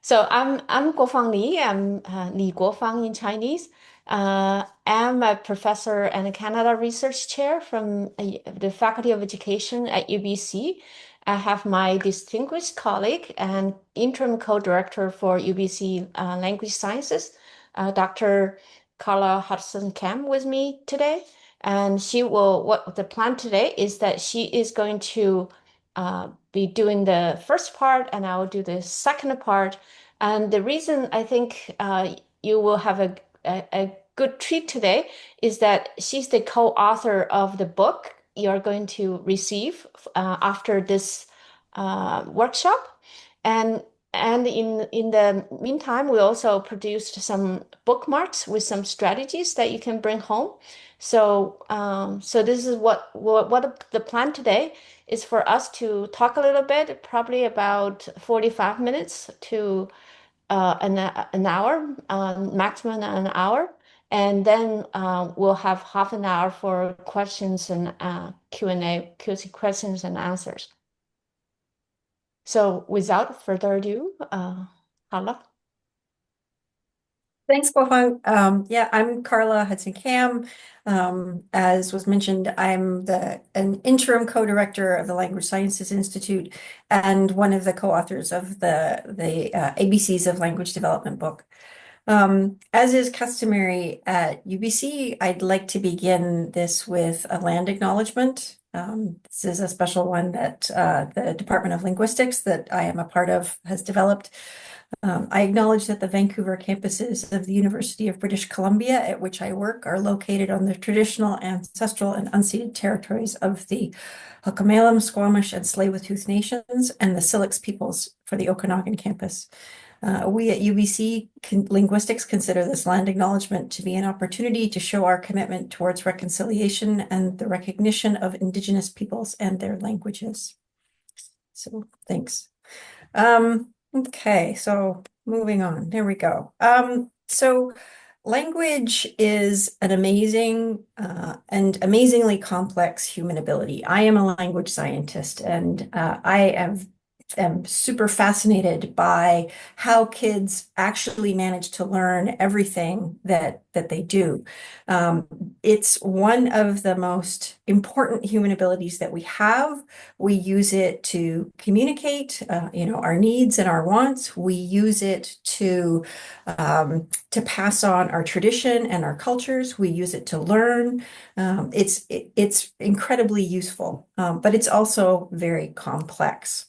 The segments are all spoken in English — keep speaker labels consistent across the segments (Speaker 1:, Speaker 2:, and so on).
Speaker 1: So I'm Guofang Li. I'm Li Guofang in Chinese. I'm a professor and a Canada Research Chair from the Faculty of Education at UBC. I have my distinguished colleague and interim co-director for UBC Language Sciences, Dr. Carla Hudson Kam, with me today. And what the plan today is that she is going to be doing the first part, and I will do the second part. And the reason I think you will have a good treat today is that she's the co-author of the book you're going to receive after this workshop. And in the meantime, we also produced some bookmarks with some strategies that you can bring home. So this is what the plan today is for us to talk a little bit, probably about 45 minutes to an hour, maximum an hour. And then we'll have half an hour for questions and Q&A, questions and answers. So without further ado, Carla.
Speaker 2: Thanks, Guofang. Yeah, I'm Carla Hudson Cam. As was mentioned, I'm an interim co-director of the Language Sciences Institute and one of the co-authors of the ABCs of Language Development book. As is customary at UBC, I'd like to begin this with a land acknowledgement. This is a special one that the Department of Linguistics that I am a part of has developed. I acknowledge that the Vancouver campuses of the University of British Columbia, at which I work, are located on the traditional, ancestral, and unceded territories of the Hokomalam, Squamish, and Tsleil-Waututh nations, and the Syilx peoples for the Okanagan campus. We at UBC Linguistics consider this land acknowledgement to be an opportunity to show our commitment towards reconciliation and the recognition of Indigenous peoples and their languages. So thanks. Okay, so moving on. There we go. So language is an amazing and amazingly complex human ability. I am a language scientist, and am super fascinated by how kids actually manage to learn everything that they do. It's one of the most important human abilities that we have. We use it to communicate, our needs and our wants. We use it to pass on our tradition and our cultures. We use it to learn. It's incredibly useful, but it's also very complex.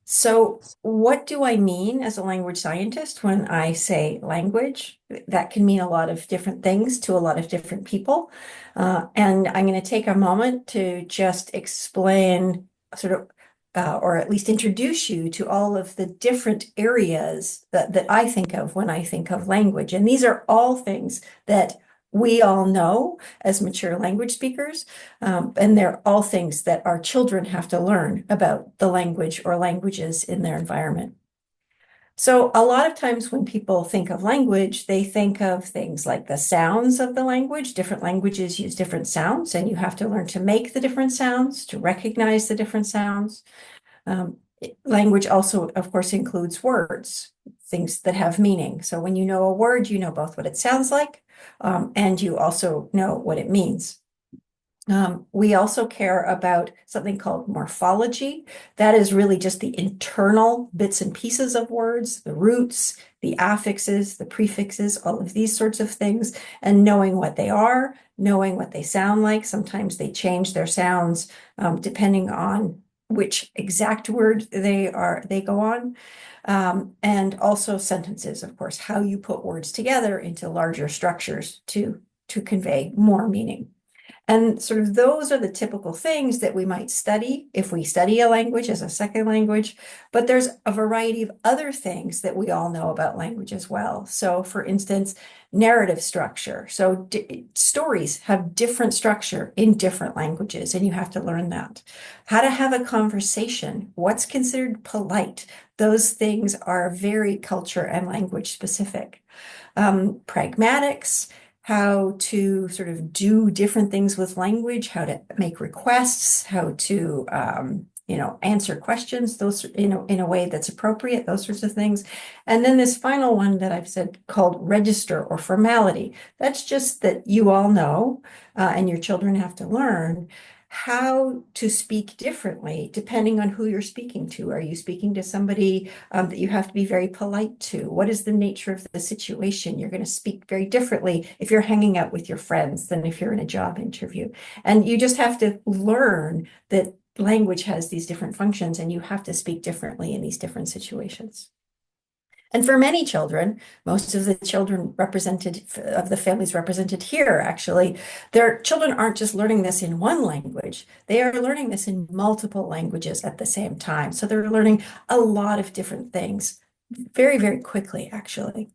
Speaker 2: So what do I mean as a language scientist when I say language? That can mean a lot of different things to a lot of different people. And I'm going to take a moment to just explain or at least introduce you to all of the different areas that I think of when I think of language. And these are all things that we all know as mature language speakers, and they're all things that our children have to learn about the language or languages in their environment. So a lot of times when people think of language, they think of things like the sounds of the language. Different languages use different sounds, and you have to learn to make the different sounds, to recognize the different sounds. Language also, of course, includes words, things that have meaning. So when you know a word, you know both what it sounds like, and you also know what it means. We also care about something called morphology. That is really just the internal bits and pieces of words, the roots, the affixes, the prefixes, all of these sorts of things, and knowing what they are, knowing what they sound like. Sometimes they change their sounds depending on which exact word they go on. And also sentences, of course, how you put words together into larger structures to convey more meaning. And sort of those are the typical things that we might study if we study a language as a second language. But there's a variety of other things that we all know about language as well. So for instance, narrative structure. So stories have different structure in different languages, and you have to learn that. How to have a conversation, what's considered polite. Those things are very culture and language specific. Pragmatics, how to sort of do different things with language, how to make requests, how to answer questions, those, in a way that's appropriate, those sorts of things. And then this final one that I've said called register or formality. That's just that you all know, and your children have to learn how to speak differently depending on who you're speaking to. Are you speaking to somebody that you have to be very polite to? What is the nature of the situation? You're going to speak very differently if you're hanging out with your friends than if you're in a job interview. And you just have to learn that language has these different functions and you have to speak differently in these different situations. And for many children, most of the children represented of the families represented here, actually, their children aren't just learning this in one language, they are learning this in multiple languages at the same time. So they're learning a lot of different things very, very quickly, actually.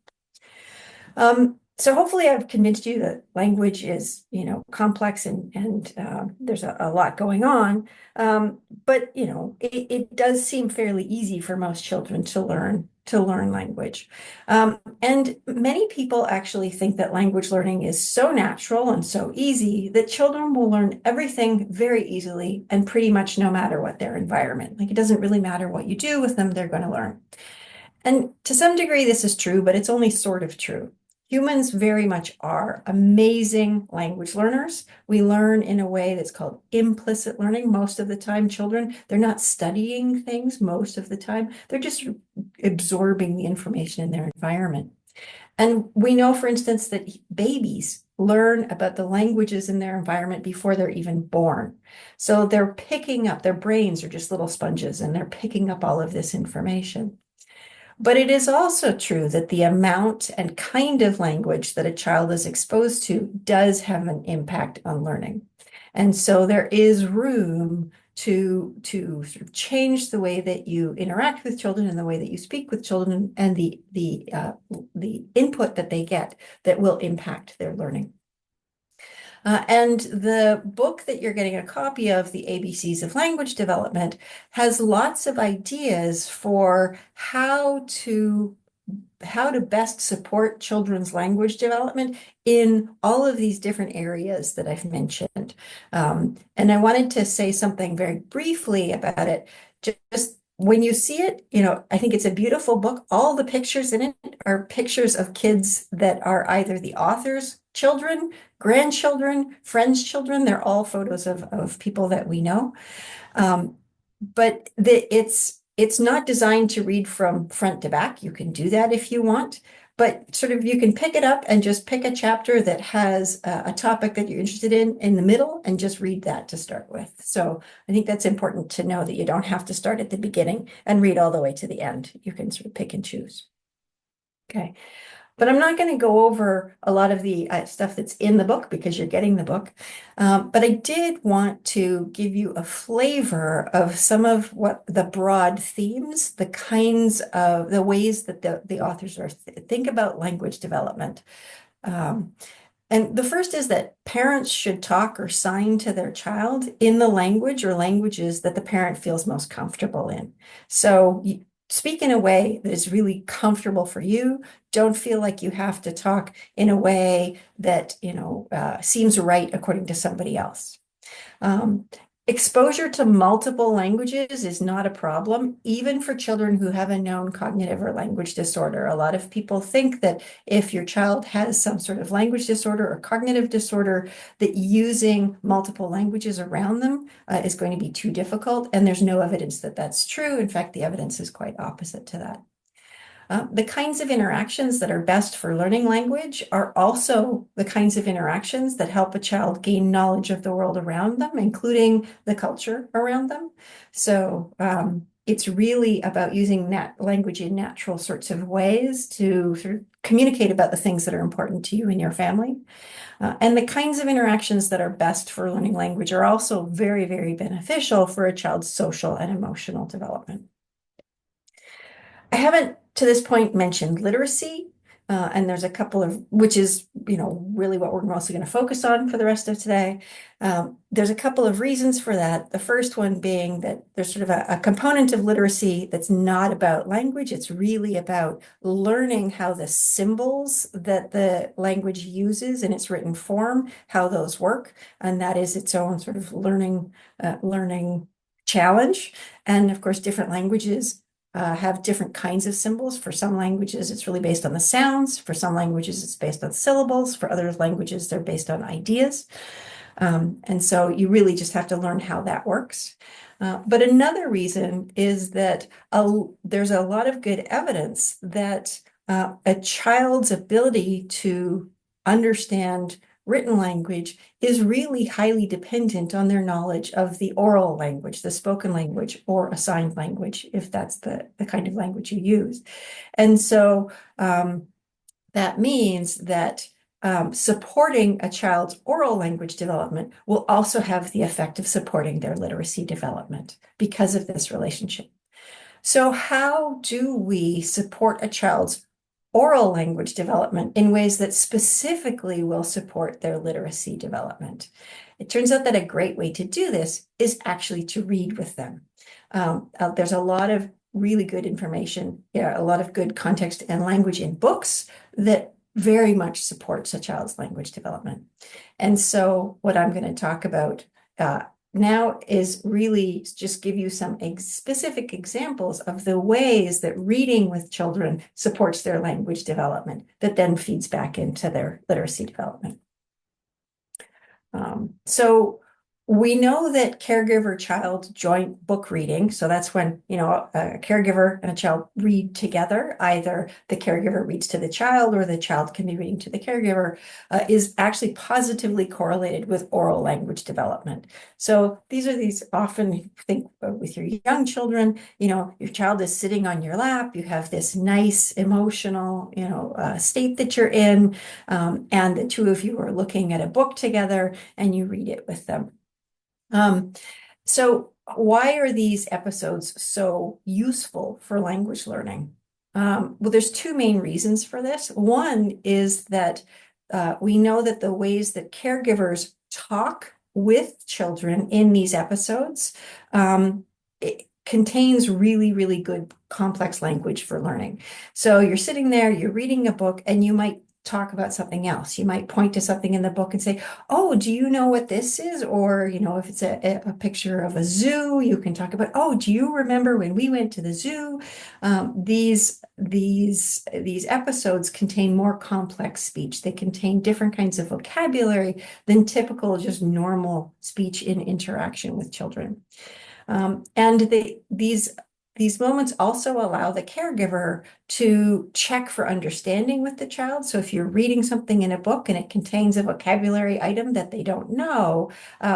Speaker 2: So hopefully I've convinced you that language is, complex and there's a lot going on. But it does seem fairly easy for most children to learn language. And many people actually think that language learning is so natural and so easy that children will learn everything very easily and pretty much no matter what their environment. Like it doesn't really matter what you do with them, they're going to learn. And to some degree, this is true, but it's only sort of true. Humans very much are amazing language learners. We learn in a way that's called implicit learning. Most of the time, children, they're not studying things most of the time. They're just absorbing the information in their environment. And we know, for instance, that babies learn about the languages in their environment before they're even born. So they're picking up, their brains are just little sponges, and they're picking up all of this information. But it is also true that the amount and kind of language that a child is exposed to does have an impact on learning. And so there is room to sort of change the way that you interact with children and the way that you speak with children and the input that they get that will impact their learning. And the book that you're getting a copy of, The ABCs of Language Development, has lots of ideas for how to best support children's language development in all of these different areas that I've mentioned. And I wanted to say something very briefly about it. Just when you see it, I think it's a beautiful book. All the pictures in it are pictures of kids that are either the author's children, grandchildren, friends' children. They're all photos of people that we know. But it's not designed to read from front to back. You can do that if you want, but sort of you can pick it up and just pick a chapter that has a topic that you're interested in the middle and just read that to start with. So I think that's important to know that you don't have to start at the beginning and read all the way to the end. You can sort of pick and choose. Okay. But I'm not going to go over a lot of the stuff that's in the book because you're getting the book. But I did want to give you a flavor of some of what the broad themes, the kinds of the ways that the authors are think about language development. And the first is that parents should talk or sign to their child in the language or languages that the parent feels most comfortable in. So speak in a way that is really comfortable for you. Don't feel like you have to talk in a way that, seems right according to somebody else. Exposure to multiple languages is not a problem, even for children who have a known cognitive or language disorder. A lot of people think that if your child has some sort of language disorder or cognitive disorder, that using multiple languages around them is going to be too difficult. And there's no evidence that that's true. In fact, the evidence is quite opposite to that. The kinds of interactions that are best for learning language are also the kinds of interactions that help a child gain knowledge of the world around them, including the culture around them. So it's really about using language in natural sorts of ways to sort of communicate about the things that are important to you and your family. And the kinds of interactions that are best for learning language are also very, very beneficial for a child's social and emotional development. I haven't to this point mentioned literacy, and there's a couple of, which is, really what we're mostly going to focus on for the rest of today. There's a couple of reasons for that. The first one being that there's sort of a component of literacy that's not about language. It's really about learning how the symbols that the language uses in its written form, how those work. And that is its own sort of learning challenge. And of course, different languages have different kinds of symbols. For some languages, it's really based on the sounds. For some languages, it's based on syllables. For other languages, they're based on ideas. And so you really just have to learn how that works. But another reason is that there's a lot of good evidence that a child's ability to understand written language is really highly dependent on their knowledge of the oral language, the spoken language, or a signed language, if that's the kind of language you use. And so that means that supporting a child's oral language development will also have the effect of supporting their literacy development because of this relationship. So how do we support a child's oral language development in ways that specifically will support their literacy development? It turns out that a great way to do this is actually to read with them. There's a lot of really good information, a lot of good context and language in books that very much supports a child's language development. And so what I'm going to talk about now is really just give you some specific examples of the ways that reading with children supports their language development that then feeds back into their literacy development. So we know that caregiver-child joint book reading, so that's when, a caregiver and a child read together, either the caregiver reads to the child or the child can be reading to the caregiver, is actually positively correlated with oral language development. So these often think with your young children, your child is sitting on your lap, you have this nice emotional, state that you're in, and the two of you are looking at a book together and you read it with them. So why are these episodes so useful for language learning? Well, there's two main reasons for this. One is that we know that the ways that caregivers talk with children in these episodes, it contains really, really good complex language for learning. So you're sitting there, you're reading a book, and you might talk about something else. You might point to something in the book and say, oh, do you know what this is? Or, if it's a picture of a zoo, you can talk about, oh, do you remember when we went to the zoo? These episodes contain more complex speech. They contain different kinds of vocabulary than typical, just normal speech in interaction with children. And these moments also allow the caregiver to check for understanding with the child. So if you're reading something in a book and it contains a vocabulary item that they don't know,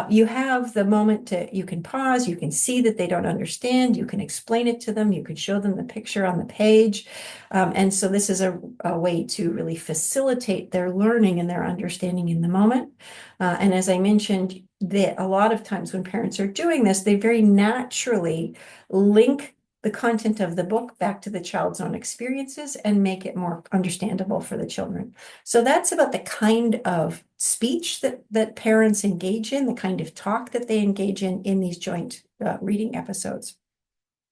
Speaker 2: you have the moment you can pause, you can see that they don't understand, you can explain it to them, you can show them the picture on the page. And so this is a way to really facilitate their learning and their understanding in the moment. And as I mentioned, a lot of times when parents are doing this, they very naturally link the content of the book back to the child's own experiences and make it more understandable for the children. So that's about the kind of speech that parents engage in, the kind of talk that they engage in these joint reading episodes.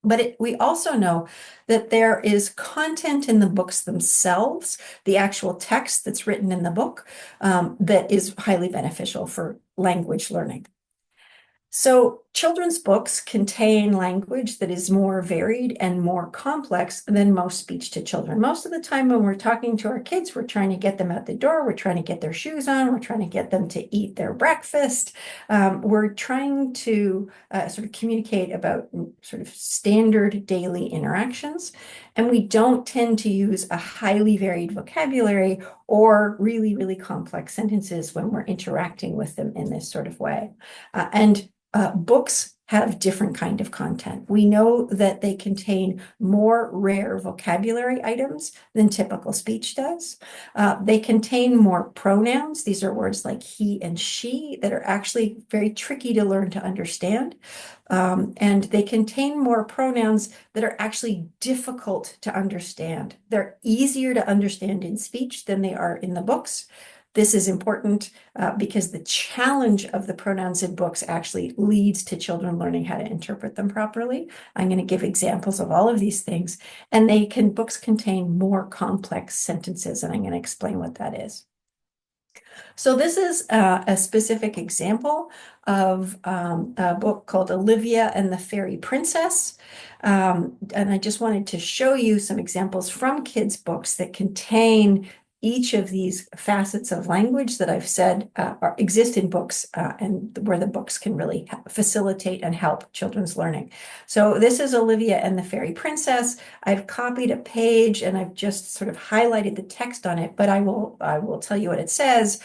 Speaker 2: But we also know that there is content in the books themselves, the actual text that's written in the book, that is highly beneficial for language learning. So children's books contain language that is more varied and more complex than most speech to children. Most of the time when we're talking to our kids, we're trying to get them out the door, we're trying to get their shoes on, we're trying to get them to eat their breakfast. We're trying to sort of communicate about sort of standard daily interactions. And we don't tend to use a highly varied vocabulary or really, really complex sentences when we're interacting with them in this sort of way. Books have different kind of content. We know that they contain more rare vocabulary items than typical speech does. They contain more pronouns. These are words like he and she that are actually very tricky to learn to understand. And they contain more pronouns that are actually difficult to understand. They're easier to understand in speech than they are in the books. This is important because the challenge of the pronouns in books actually leads to children learning how to interpret them properly. I'm going to give examples of all of these things, and books contain more complex sentences, and I'm going to explain what that is. So this is a specific example of a book called Olivia and the Fairy Princess. And I just wanted to show you some examples from kids' books that contain each of these facets of language that I've said exist in books and where the books can really facilitate and help children's learning. So this is Olivia and the Fairy Princess. I've copied a page and I've just sort of highlighted the text on it, but I will tell you what it says.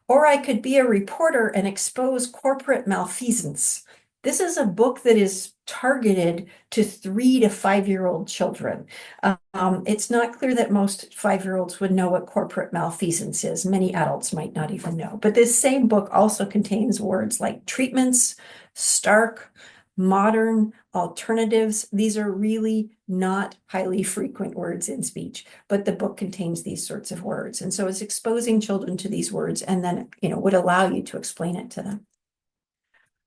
Speaker 2: Or I could be a reporter and expose corporate malfeasance. This is a book that is targeted to 3 to 5-year-old children. It's not clear that most 5-year-olds would know what corporate malfeasance is. Many adults might not even know. But this same book also contains words like treatments, stark, modern, alternatives. These are really not highly frequent words in speech, but the book contains these sorts of words. And so it's exposing children to these words and then, would allow you to explain it to them.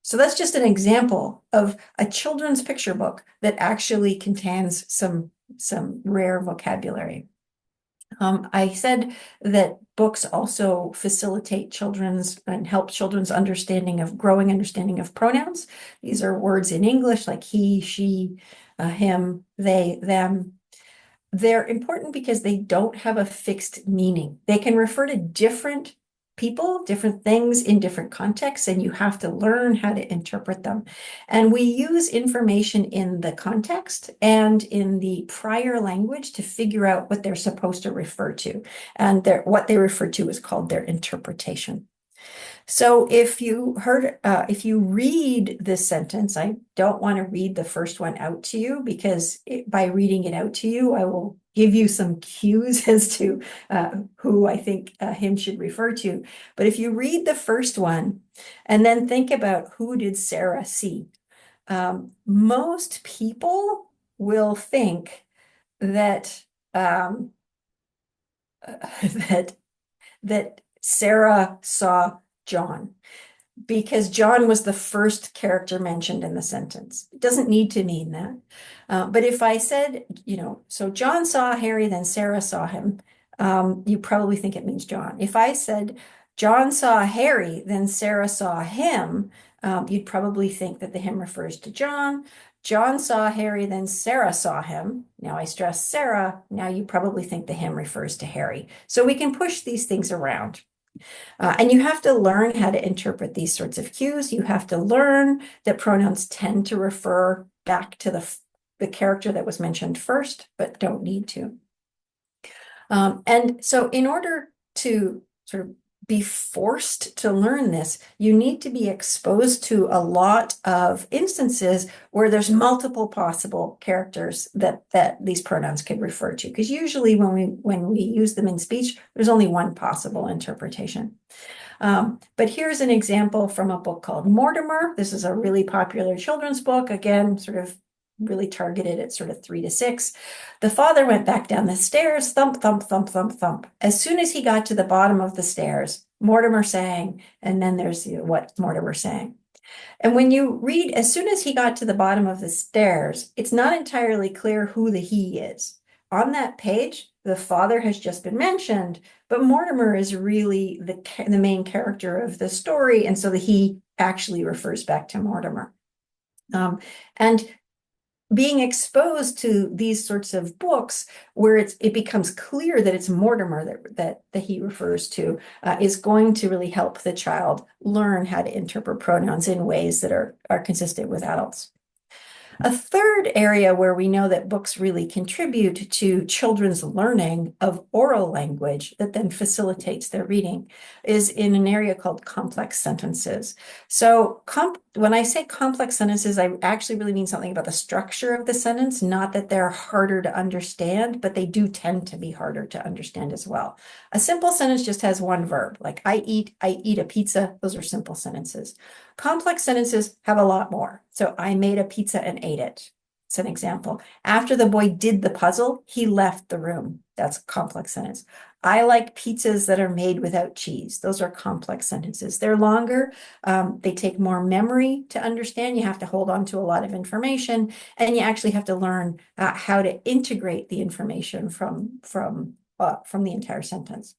Speaker 2: So that's just an example of a children's picture book that actually contains some rare vocabulary. I said that books also facilitate children's and help children's growing understanding of pronouns. These are words in English like he, she, him, they, them. They're important because they don't have a fixed meaning. They can refer to different people, different things in different contexts, and you have to learn how to interpret them. And we use information in the context and in the prior language to figure out what they're supposed to refer to. And what they refer to is called their interpretation. So if you read this sentence, I don't want to read the first one out to you because by reading it out to you, I will give you some cues as to who I think him should refer to. But if you read the first one and then think about who did Sarah see, most people will think that that that Sarah saw John because John was the first character mentioned in the sentence. It doesn't need to mean that. But if I said, so John saw Harry, then Sarah saw him, you probably think it means John. If I said John saw Harry, then Sarah saw him, you'd probably think that the him refers to John. John saw Harry, then Sarah saw him. Now I stress Sarah. Now you probably think the him refers to Harry. So we can push these things around. And you have to learn how to interpret these sorts of cues. You have to learn that pronouns tend to refer back to the character that was mentioned first, but don't need to. And so in order to sort of be forced to learn this, you need to be exposed to a lot of instances where there's multiple possible characters that these pronouns could refer to. Because usually when we use them in speech, there's only one possible interpretation. But here's an example from a book called Mortimer. This is a really popular children's book, again, sort of really targeted at sort of 3 to 6. The father went back down the stairs, thump, thump, thump, thump, thump. As soon as he got to the bottom of the stairs, Mortimer sang, and then there's what Mortimer sang. And when you read, as soon as he got to the bottom of the stairs, it's not entirely clear who the he is. On that page, the father has just been mentioned, but Mortimer is really the main character of the story, and so the he actually refers back to Mortimer. And being exposed to these sorts of books where it becomes clear that it's Mortimer that he refers to is going to really help the child learn how to interpret pronouns in ways that are consistent with adults. A third area where we know that books really contribute to children's learning of oral language that then facilitates their reading is in an area called complex sentences. So when I say complex sentences, I actually really mean something about the structure of the sentence, not that they're harder to understand, but they do tend to be harder to understand as well. A simple sentence just has one verb, like I eat a pizza. Those are simple sentences. Complex sentences have a lot more. So I made a pizza and ate it. It's an example. After the boy did the puzzle, he left the room. That's a complex sentence. I like pizzas that are made without cheese. Those are complex sentences. They're longer. They take more memory to understand. You have to hold on to a lot of information, and you actually have to learn how to integrate the information from the entire sentence.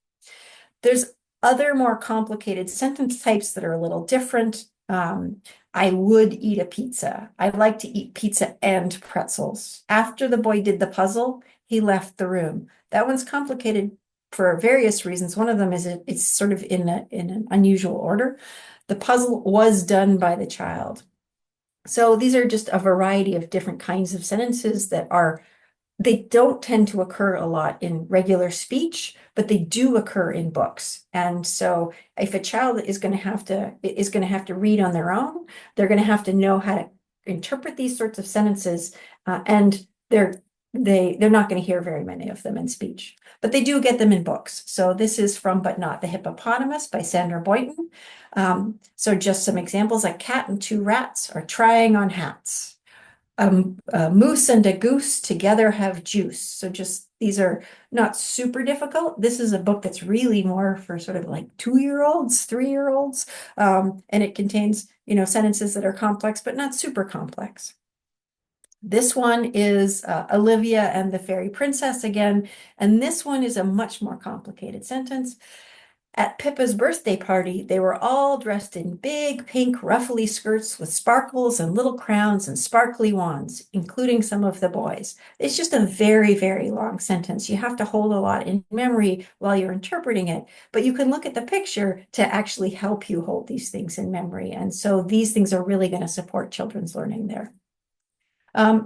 Speaker 2: There's Other more complicated sentence types that are a little different. I would eat a pizza. I like to eat pizza and pretzels. After the boy did the puzzle, he left the room. That one's complicated for various reasons. One of them is it's sort of in an unusual order. The puzzle was done by the child. So these are just a variety of different kinds of sentences that are they don't tend to occur a lot in regular speech, but they do occur in books. And so if a child is going to have to read on their own, they're going to have to know how to interpret these sorts of sentences, and they're not going to hear very many of them in speech, but they do get them in books. So this is from But Not the Hippopotamus by Sandra Boynton. So just some examples: a cat and two rats are trying on hats. A moose and a goose together have juice. So just these are not super difficult. This is a book that's really more for sort of like 2-year-olds, 3-year-olds, and it contains, sentences that are complex but not super complex. This one is Olivia and the Fairy Princess again, and this one is a much more complicated sentence. At Pippa's birthday party, they were all dressed in big pink ruffly skirts with sparkles and little crowns and sparkly wands, including some of the boys. It's just a very, very long sentence. You have to hold a lot in memory while you're interpreting it, but you can look at the picture to actually help you hold these things in memory. And so these things are really going to support children's learning there.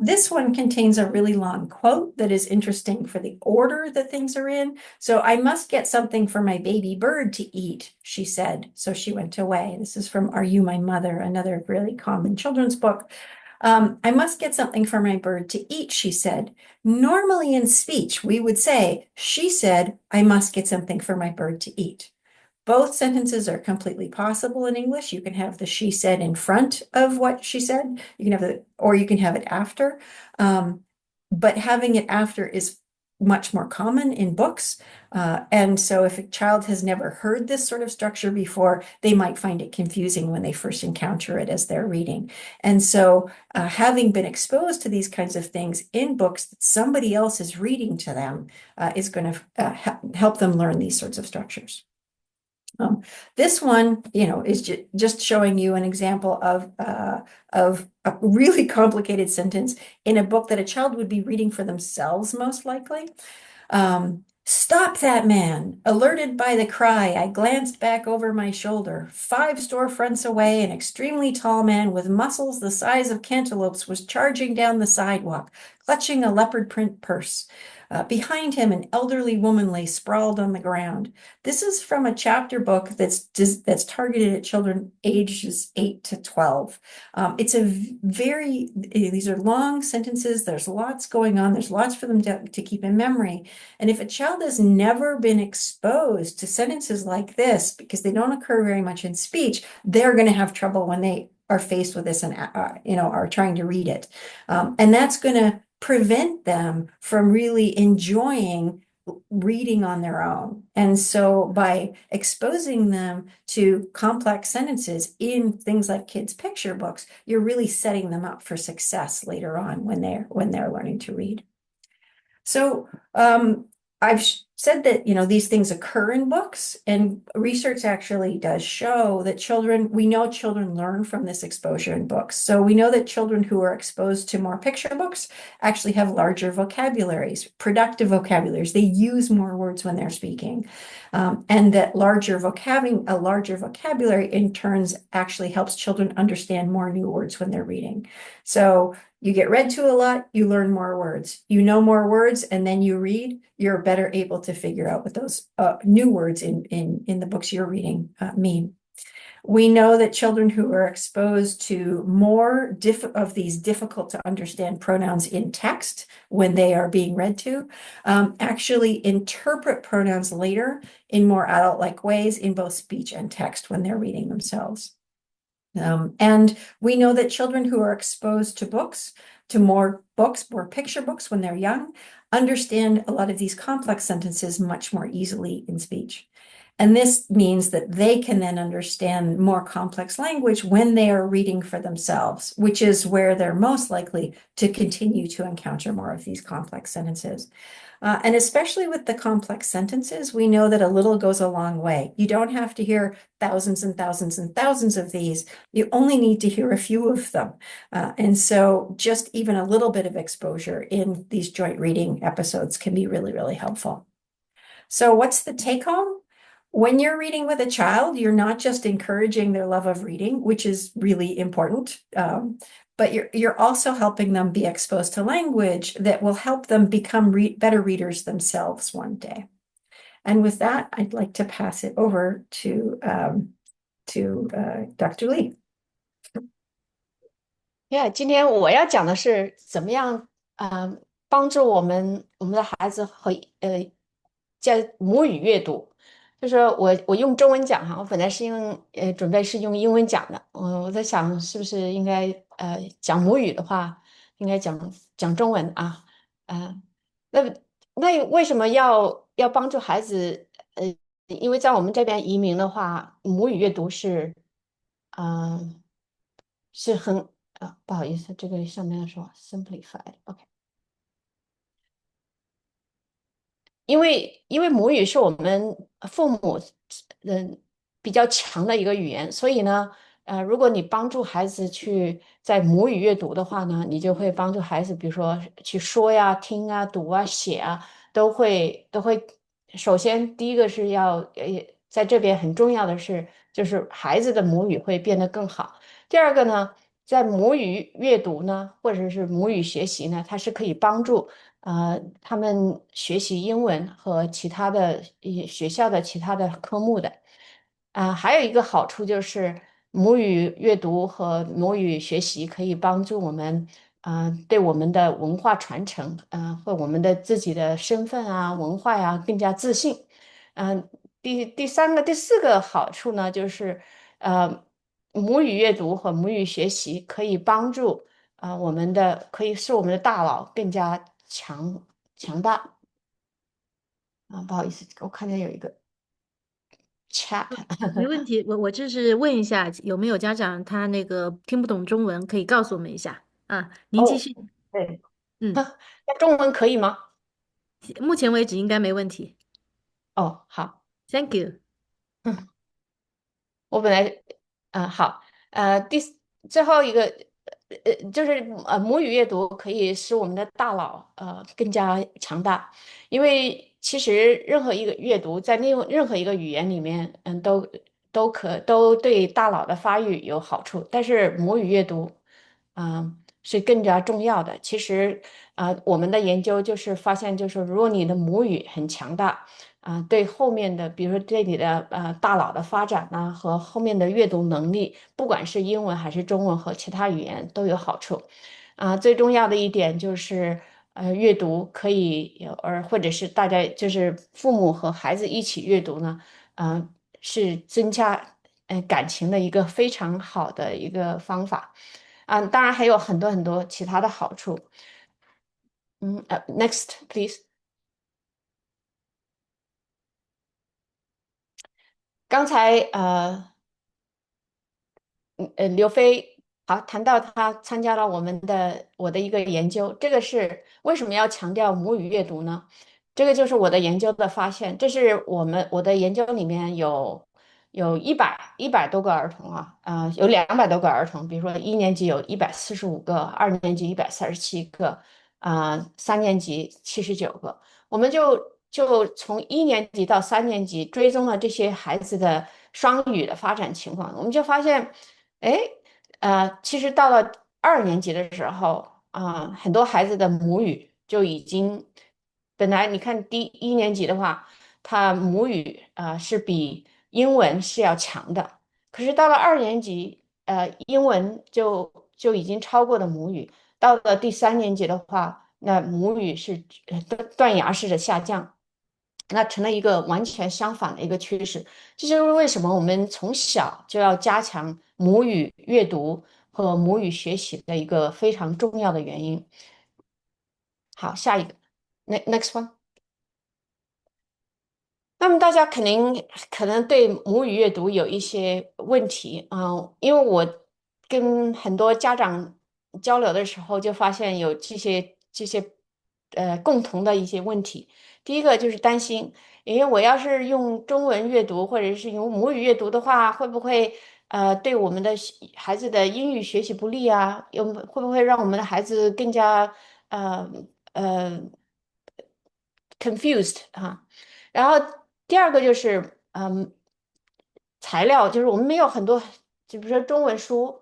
Speaker 2: This one contains a really long quote that is interesting for the order that things are in. So I must get something for my baby bird to eat, she said. So she went away. This is from Are You My Mother, another really common children's book. I must get something for my bird to eat, she said. Normally in speech, we would say, she said, I must get something for my bird to eat. Both sentences are completely possible in English. You can have the she said in front of what she said. You can have or you can have it after. But having it after is much more common in books. And so if a child has never heard this sort of structure before, they might find it confusing when they first encounter it as they're reading. And so having been exposed to these kinds of things in books that somebody else is reading to them is going to help them learn these sorts of structures. This one, is just showing you an example of a really complicated sentence in a book that a child would be reading for themselves, most likely. Stop that man. Alerted by the cry, I glanced back over my shoulder. 5 storefronts away, an extremely tall man with muscles the size of cantaloupes was charging down the sidewalk, clutching a leopard print purse. Behind him, an elderly woman lay sprawled on the ground. This is from a chapter book that's targeted at children ages 8 to 12. These are long sentences. There's lots going on. There's lots for them to keep in memory. And if a child has never been exposed to sentences like this, because they don't occur very much in speech, they're going to have trouble when they are faced with this and are trying to read it. And that's going to prevent them from really enjoying reading on their own. And so by exposing them to complex sentences in things like kids' picture books, you're really setting them up for success later on when they're learning to read. So I've said that, these things occur in books, and research actually does show that we know children learn from this exposure in books. So we know that children who are exposed to more picture books actually have larger vocabularies, productive vocabularies. They use more words when they're speaking. And that a larger vocabulary in turns actually helps children understand more new words when they're reading. So you get read to a lot, you learn more words. You know more words, and then you read, you're better able to figure out what those new words in the books you're reading mean. We know that children who are exposed to more of these difficult to understand pronouns in text when they are being read to actually interpret pronouns later in more adult-like ways in both speech and text when they're reading themselves. And we know that children who are exposed to more picture books when they're young, understand a lot of these complex sentences much more easily in speech. And this means that they can then understand more complex language when they are reading for themselves, which is where they're most likely to continue to encounter more of these complex sentences. And especially with the complex sentences, we know that a little goes a long way. You don't have to hear thousands and thousands and thousands of these. You only need to hear a few of them. And so just even a little bit of exposure in these joint reading episodes can be really, really helpful. So what's the take home? When you're reading with a child, you're not just encouraging their love of reading, which is really important, but you're also helping them be exposed to language that will help them become better readers themselves one day. And with that, I'd like to pass it over to Dr. Li.
Speaker 1: 今天我要讲的是怎么样，帮助我们的孩子和教母语阅读。就是我用中文讲哈，我本来是准备是用英文讲的，我在想是不是应该讲母语的话，应该讲中文啊，那那为什么要帮助孩子？因为在我们这边移民的话，母语阅读是，嗯、是很不好意思，这个上面说 simplified，OK，因为母语是我们父母比较强的一个语言，所以呢，如果你帮助孩子去在母语阅读的话呢，你就会帮助孩子，比如说去说呀、听啊、读啊、写啊，都会。首先，第一个是要在这边很重要的是，就是孩子的母语会变得更好。第二个呢，在母语阅读呢，或者是母语学习呢，它是可以帮助。他们学习英文和其他的学校的其他的科目的。还有一个好处就是母语阅读和母语学习可以帮助我们，对我们的文化传承，和我们的自己的身份啊、文化呀、更加自信。第三个、第四个好处呢，就是呃，母语阅读和母语学习可以帮助。可以使我们的大脑更加强大。不好意思，我看见有一个 chat。
Speaker 3: 没问题，我就是问一下，有没有家长他那个听不懂中文，可以告诉我们一下啊？您继
Speaker 1: 哦，
Speaker 3: 续。
Speaker 1: 对，
Speaker 3: 嗯，
Speaker 1: 那中文可以吗？
Speaker 3: 目前为止应该没问题。
Speaker 1: 哦，好。
Speaker 3: Thank you。
Speaker 1: 我本来，好，最后一个，就是母语阅读可以使我们的大脑更加强大，因为其实任何一个阅读在任何一个语言里面，都对大脑的发育有好处，但是母语阅读，是更加重要的。其实，我们的研究就是发现，就是如果你的母语很强大。对后面的，比如说对你的大脑的发展呐、和后面的阅读能力，不管是英文还是中文和其他语言都有好处。最重要的一点就是阅读可以或者是大家就是父母和孩子一起阅读呢，是增加感情的一个非常好的一个方法。当然还有很多很多其他的好处。Next please。刚才刘飞谈到他参加了我的一个研究，这个是为什么要强调母语阅读呢？这个就是我的研究的发现，这是我的研究里面有一百多个儿童有200多个儿童，比如说1年级有145个，2年级137个，3年级79个，我们就从1年级到3年级追踪了这些孩子的双语的发展情况，我们就发现。哎，其实到了2年级的时候，很多孩子的母语就已经，本来你看第1年级的话，他母语是比英文是要强的，可是到了2年级，英文就已经超过了母语，到了第3年级的话，那母语是断崖式的下降。那成了一个完全相反的一个趋势，这就是为什么我们从小就要加强母语阅读和母语学习的一个非常重要的原因。好，下一个，next one。那么大家可能对母语阅读有一些问题因为我跟很多家长交流的时候，就发现有这些共同的一些问题。第一个就是担心，因为我要是用中文阅读或者是用母语阅读的话，会不会对我们的孩子的英语学习不利啊？会不会让我们的孩子更加呃呃 confused 啊？然后第二个就是，材料就是我们没有很多，就比如说中文书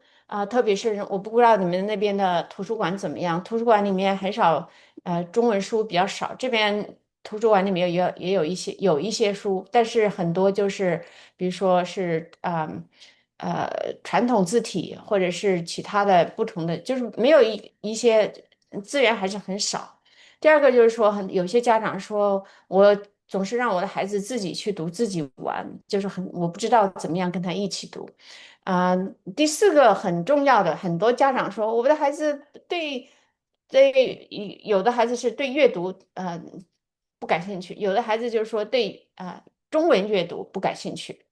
Speaker 1: 特别是我不知道你们那边的图书馆怎么样，图书馆里面很少，中文书比较少，这边图书馆里面也有一些书，但是很多就是比如说是传统字体或者是其他的不同的，就是没有一些资源还是很少。第二个就是说，有些家长说，我总是让我的孩子自己去读，自己玩，就是我不知道怎么样跟他一起读。啊、第四个很重要的，很多家长说，我的孩子对有的孩子是对阅读不感兴趣，有的孩子就是说对中文阅读不感兴趣。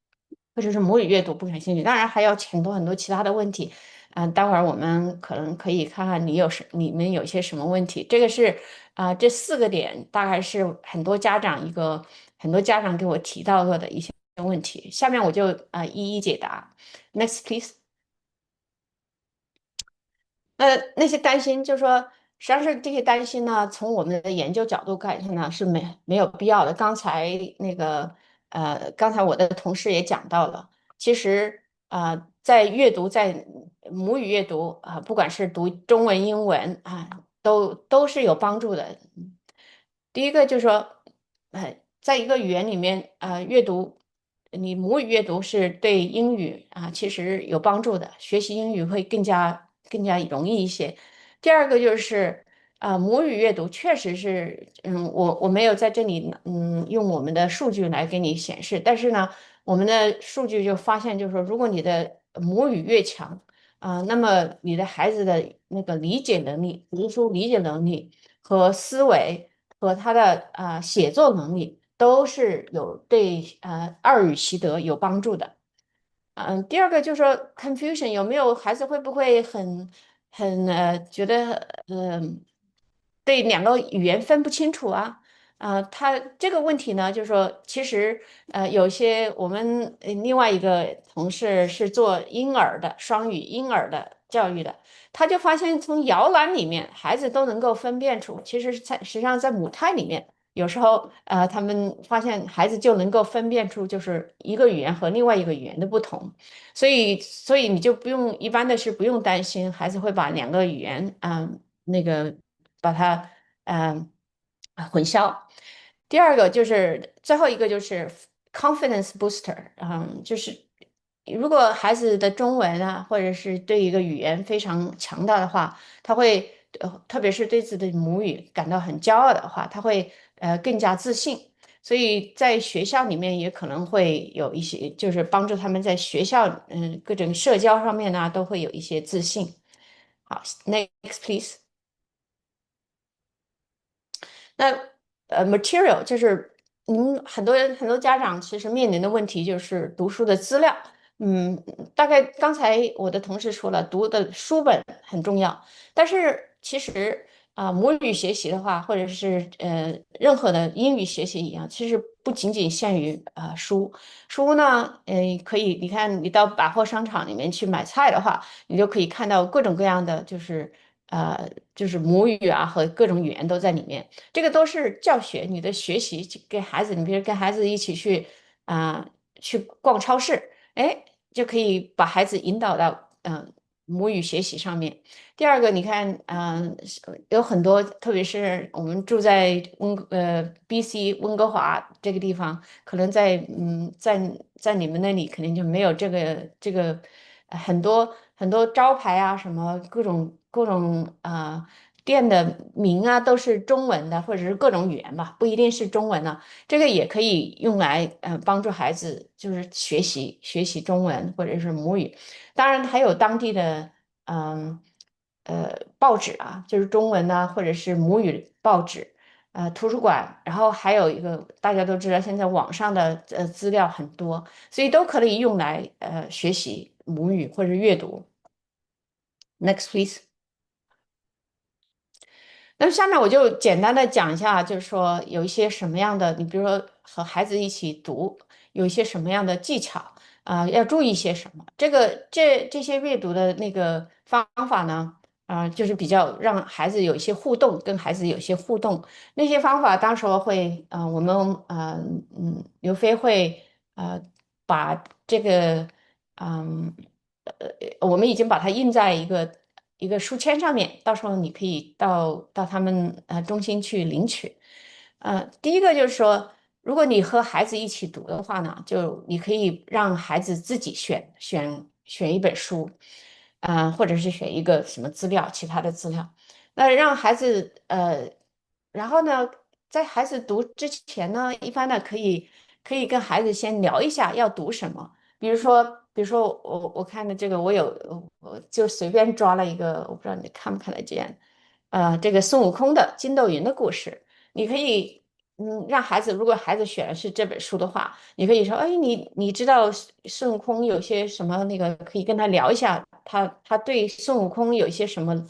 Speaker 1: 或者是母语阅读不感兴趣，当然还有很多其他的问题。待会儿我们可能可以看看你们有些什么问题。这个是这四个点大概是很多家长给我提到过的一些问题。下面我就一一解答。Next, please。那些担心，就是说，实际上是这些担心呢，从我们的研究角度看呢，是没有必要的。刚才我的同事也讲到了，其实在母语阅读不管是读中文、英文都是有帮助的。第一个就是说，在一个语言里面阅读，你母语阅读是对英语其实有帮助的，学习英语会更加容易一些。第二个就是母语阅读确实是，我没有在这里用我们的数据来给你显示，但是呢，我们的数据就发现，就是说，如果你的母语越强那么你的孩子的那个理解能力、读书理解能力和思维和他的写作能力都是对二语习得有帮助的。第二个就是说 confusion 有没有孩子会不会觉得对两个语言分不清楚啊？他这个问题呢，就是说其实有些我们另外一个同事是做婴儿的双语婴儿的教育的，他就发现从摇篮里面孩子都能够分辨出，其实实际上在母胎里面。有时候，他们发现孩子就能够分辨出，就是一个语言和另外一个语言的不同，所以你就一般的是不用担心孩子会把两个语言，那个把它，混淆。第二个就是最后一个就是 confidence booster，就是如果孩子的中文或者是对一个语言非常强大的话，他会特别是对自己的母语感到很骄傲的话，他会更加自信。所以在学校里面也可能会有一些，就是帮助他们在学校各种社交上面呢都会有一些自信。好，next please。那material 就是很多家长其实面临的问题就是读书的资料。大概刚才我的同事说了，读的书本很重要，但是其实母语学习的话，或者是任何的英语学习一样，其实不仅仅限于书。书呢，可以你看你到百货商场里面去买菜的话，你就可以看到各种各样的就是母语和各种语言都在里面。这个都是教学，你的学习跟孩子，你比如跟孩子一起啊、去逛超市，哎，就可以把孩子引导到母语学习上面。第二个，你看，有很多，特别是我们住在BC 温哥华这个地方，可能在你们那里肯定就没有这个很多招牌什么各种店的名都是中文的，或者是各种语言吧，不一定是中文呢。这个也可以用来帮助孩子就是学习中文或者是母语。当然还有当地的报纸就是中文或者是母语报纸。图书馆，然后还有一个大家都知道，现在网上的资料很多，所以都可以用来学习母语或者阅读。Next, please。那么下面我就简单的讲一下，就是说有一些什么样的，你比如说和孩子一起读，有一些什么样的技巧要注意一些什么。这些阅读的那个方法呢，就是比较让孩子有一些互动，跟孩子有一些互动。那些方法当时候会，我们刘飞会把这个嗯。我们已经把它印在一个书签上面，到时候你可以到他们中心去领取。第一个就是说，如果你和孩子一起读的话呢，就你可以让孩子自己选一本书，或者是选一个什么资料，其他的资料。那让孩子然后呢，在孩子读之前呢，一般呢可以跟孩子先聊一下要读什么。比如说我看的这个，我就随便抓了一个，我不知道你看不看得见，这个孙悟空的筋斗云的故事，你可以让孩子，如果孩子选的是这本书的话，你可以说，哎，你知道孙悟空有些什么那个，可以跟他聊一下，他对孙悟空有一些什么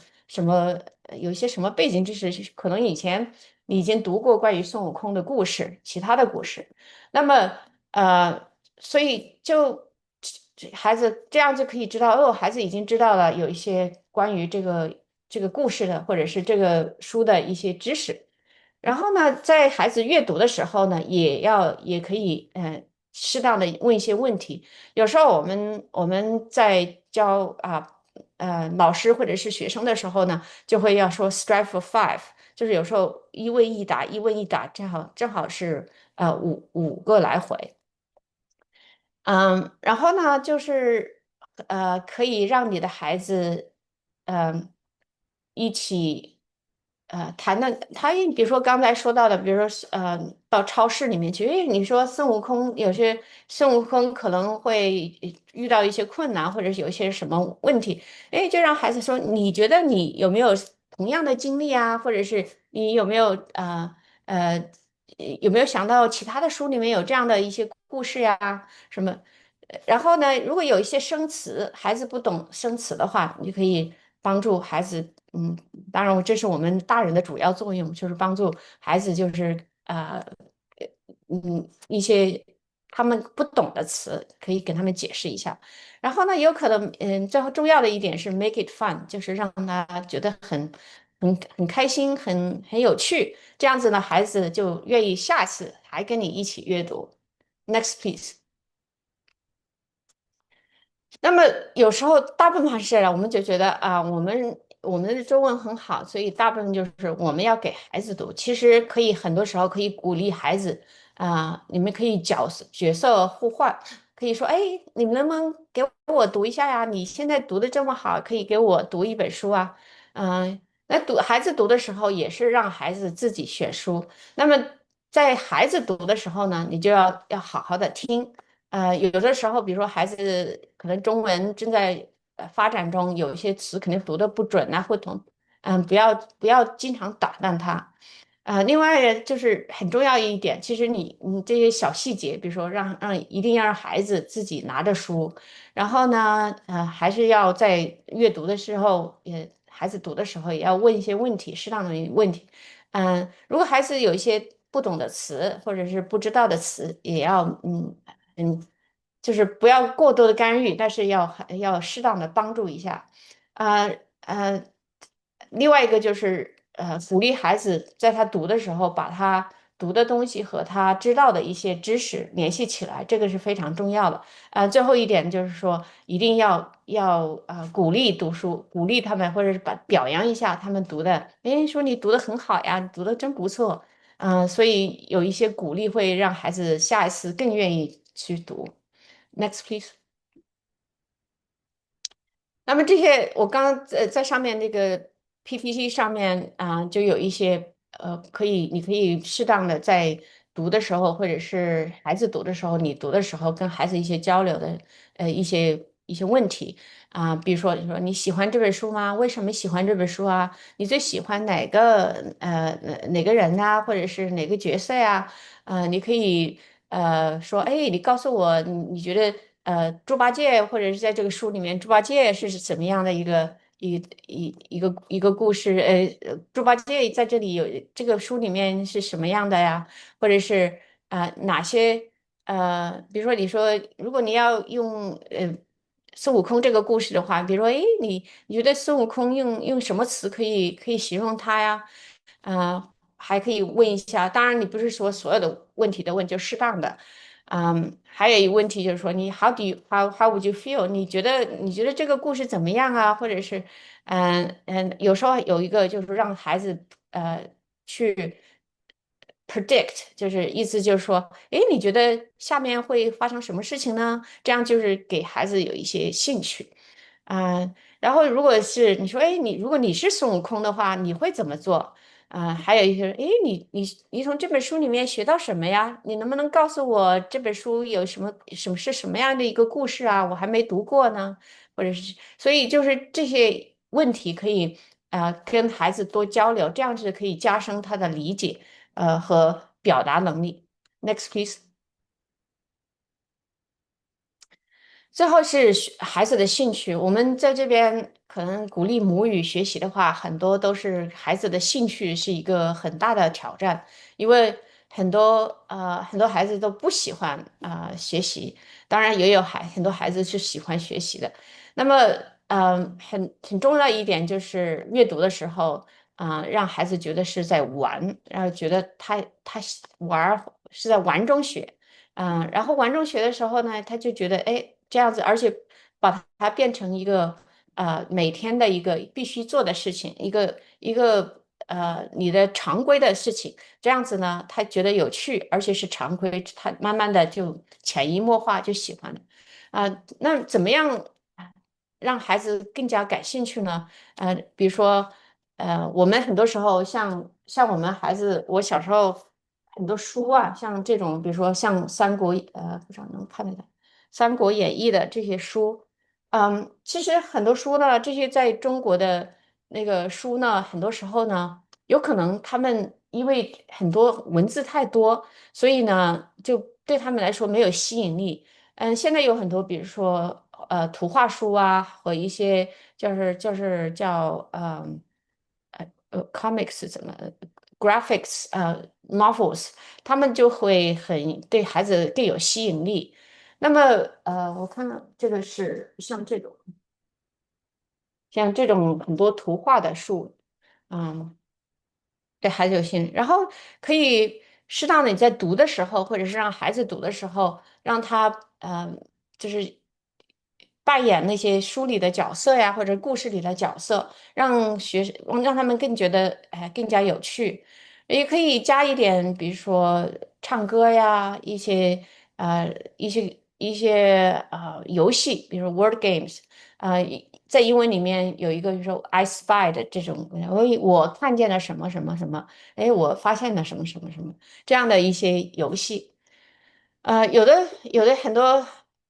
Speaker 1: 有一些什么背景知识，可能以前你已经读过关于孙悟空的故事，其他的故事，那么所以孩子这样就可以知道，哦，孩子已经知道了有一些关于这个故事的，或者是这个书的一些知识。然后呢，在孩子阅读的时候呢，也可以适当的问一些问题。有时候我们在教老师或者是学生的时候呢，就会要说 strive for five，就是有时候一问一答，一问一答，正好是五个来回。然后呢，就是可以让你的孩子，一起谈论他，比如说刚才说到的，比如说到超市里面去，因为你说孙悟空可能会遇到一些困难，或者是有一些什么问题，哎，就让孩子说，你觉得你有没有同样的经历啊，或者是你呃有没有想到其他的书里面有这样的一些故事呀？什么？然后呢，如果有一些生词，孩子不懂生词的话，你就可以帮助孩子。当然，这是我们大人的主要作用，就是帮助孩子，就是一些他们不懂的词，可以跟他们解释一下。然后呢，有可能，最后重要的一点是 make it fun，就是让他觉得很开心，很有趣。这样子呢，孩子就愿意下次还跟你一起阅读。Next, please。那么有时候大部分是我们就觉得我们的中文很好，所以大部分就是我们要给孩子读。其实可以很多时候可以鼓励孩子你们可以角色互换，可以说，哎，你们能不能给我读一下呀？你现在读的这么好，可以给我读一本书啊？那孩子读的时候也是让孩子自己选书。那么在孩子读的时候呢，你就要好好的听。有的时候，比如说孩子可能中文正在发展中，有一些词可能读的不准啊，或同，不要经常打断他。另外就是很重要一点，其实你这些小细节，比如说一定要让孩子自己拿着书，然后呢，还是要在阅读的时候，孩子读的时候也要问一些问题，适当的问题。如果孩子有一些不懂的词或者是不知道的词，也要就是不要过多的干预，但是要适当的帮助一下。呃呃，另外一个就是鼓励孩子在他读的时候，把他读的东西和他知道的一些知识联系起来，这个是非常重要的。最后一点就是说，一定要鼓励读书，鼓励他们，或者是表扬一下他们读的，诶，说你读的很好呀，你读的真不错。所以有一些鼓励会让孩子下一次更愿意去读。Next, please。那么这些我刚刚在上面那个 PPT 上面就有一些你可以适当的在读的时候，或者是孩子读的时候，你读的时候跟孩子一些交流的一些问题比如说你说你喜欢这本书吗？为什么喜欢这本书啊？你最喜欢哪个人呐、或者是哪个角色呀？你可以说，哎，你告诉我，你觉得猪八戒或者是在这个书里面，猪八戒是怎么样的一个故事？猪八戒在这里这个书里面是什么样的呀？或者是哪些比如说你说，如果你要用孙悟空这个故事的话，比如说，哎，你觉得孙悟空用什么词可以形容他呀？还可以问一下，当然你不是说所有的问题都问，就适当的。还有一个问题就是说，你 how would you feel？你觉得这个故事怎么样啊？或者是有时候有一个就是让孩子去 predict，就是意思就是说，诶，你觉得下面会发生什么事情呢？这样就是给孩子有一些兴趣。然后如果是你说，哎，如果你是孙悟空的话，你会怎么做？还有一些，哎，你从这本书里面学到什么呀？你能不能告诉我这本书有什么样的一个故事啊？我还没读过呢，或者是，所以就是这些问题可以跟孩子多交流，这样子可以加深他的理解和表达能力。Next, please。最后是孩子的兴趣，我们在这边可能鼓励母语学习的话，很多都是孩子的兴趣是一个很大的挑战，因为很多孩子都不喜欢学习，当然也有很多孩子是喜欢学习的。那么很重要一点就是阅读的时候让孩子觉得是在玩，然后觉得他玩儿是在玩中学。然后玩中学的时候呢，他就觉得哎这样子，而且把它变成一个每天的一个必须做的事情，一个你的常规的事情，这样子呢，他觉得有趣，而且是常规，他慢慢的就潜移默化就喜欢了。那怎么样让孩子更加感兴趣呢？比如说，我们很多时候像我们孩子，我小时候很多书像这种，比如说像不知道能看得到《三国演义》的这些书，其实很多书呢，这些在中国的那个书呢，很多时候呢，有可能他们因为很多文字太多，所以呢，就对他们来说没有吸引力。现在有很多，比如说图画书和一些就是叫comics 怎么 graphics novels，他们就会很对孩子更有吸引力。那么我看这个是像这种很多图画的书，嗯。对孩子有兴趣，然后可以适当的你在读的时候，或者是让孩子读的时候，让他就是扮演那些书里的角色呀，或者故事里的角色，让他们更觉得更加有趣。也可以加一点，比如说唱歌呀，游戏，比如说 word games。在英文里面有一个就是说 I spy 的这种，我看见了什么什么什么，哎，我发现了什么什么什么这样的一些游戏。有的很多，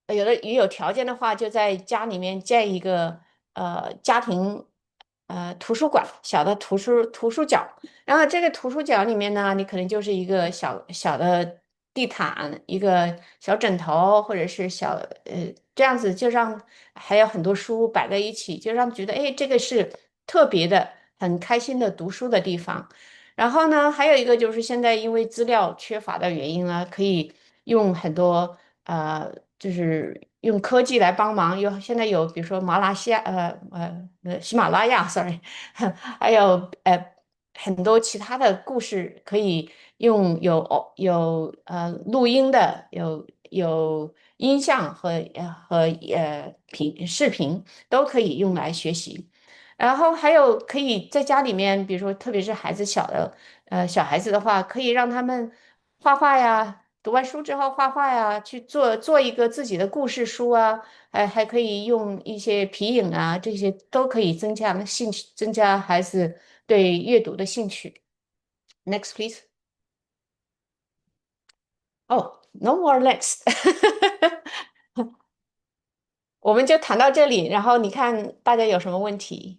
Speaker 1: 有的也有条件的话，就在家里面建一个家庭图书馆，小的图书角。然后这个图书角里面呢，你可能就是一个小小的地毯，一个小枕头，或者是这样子，就让还有很多书摆在一起，就让觉得哎，这个是特别的、很开心的读书的地方。然后呢，还有一个就是现在因为资料缺乏的原因呢，可以用很多就是用科技来帮忙。现在有比如说喜马拉雅，sorry，还有很多其他的故事可以用录音的，有音像和视频都可以用来学习。然后还有可以在家里面，比如说特别是小孩子的话，可以让他们画画呀，读完书之后画画呀，去做一个自己的故事书还可以用一些皮影这些都可以增加兴趣，增加孩子对阅读的兴趣。Next, please. Oh, no more next. 我们就谈到这里，然后你看大家有什么问题？